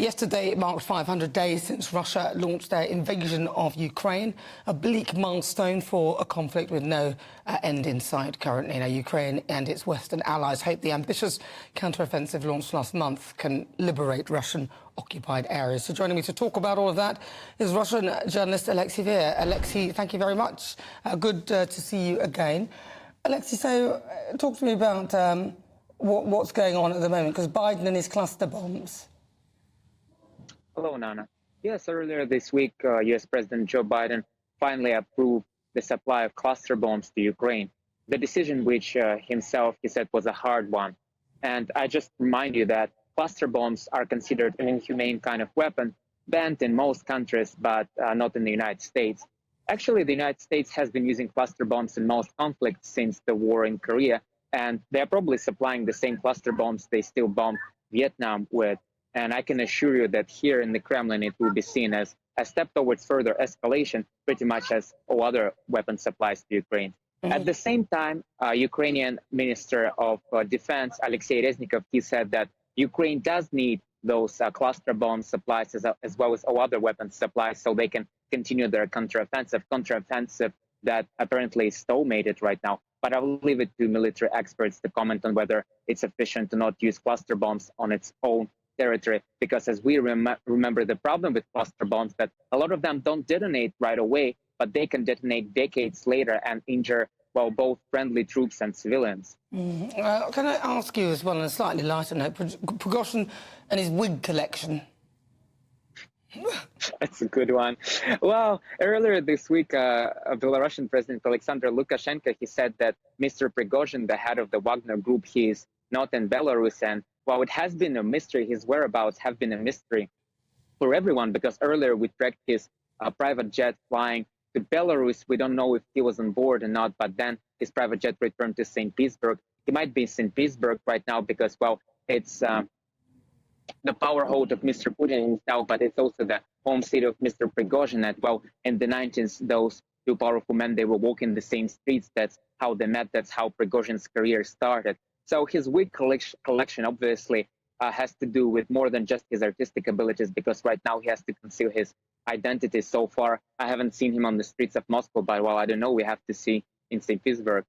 Yesterday marked 500 days since Russia launched their invasion of Ukraine, a bleak milestone for a conflict with no end in sight currently. Now, Ukraine and its Western allies hope the ambitious counteroffensive launched last month can liberate Russian-occupied areas. So joining me to talk about all of that is Russian journalist Alexei Vir. Alexei, thank you very much. Good to see you again. Alexei, so talk to me about what's going on at the moment, because Biden and his cluster bombs. Hello, Nana. Yes, earlier this week, U.S. President Joe Biden finally approved the supply of cluster bombs to Ukraine. The decision, which he said was a hard one. And I just remind you that cluster bombs are considered an inhumane kind of weapon, banned in most countries, but not in the United States. Actually, the United States has been using cluster bombs in most conflicts since the war in Korea, and they're probably supplying the same cluster bombs they still bombed Vietnam with. And I can assure you that here in the Kremlin, it will be seen as a step towards further escalation, pretty much as all other weapon supplies to Ukraine. At the same time, Ukrainian Minister of Defense, Alexei Reznikov, he said that Ukraine does need those cluster bomb supplies as well as all other weapons supplies so they can continue their counteroffensive that apparently is stalemated right now. But I will leave it to military experts to comment on whether it's efficient to not use cluster bombs on its own territory, because as we remember, the problem with cluster bombs that a lot of them don't detonate right away, but they can detonate decades later and injure, well, both friendly troops and civilians. Can I ask you as well, on a slightly lighter note, Prigozhin and his wig collection? That's a good one. Well, earlier this week, Belarusian President Alexander Lukashenko, he said that Mr. Prigozhin, the head of the Wagner Group, he is not in Belarus, and while it has been a mystery, his whereabouts have been a mystery for everyone, because earlier we tracked his private jet flying to Belarus. We don't know if he was on board or not, but then his private jet returned to St. Petersburg. He might be in St. Petersburg right now because, well, it's the power hold of Mr. Putin himself, but it's also the home city of Mr. Prigozhin. And, well, in the 90s, those two powerful men, they were walking the same streets. That's how they met. That's how Prigozhin's career started. So his wig collection obviously has to do with more than just his artistic abilities, because right now he has to conceal his identity. So far, I haven't seen him on the streets of Moscow, but well, I don't know. We have to see in St. Petersburg.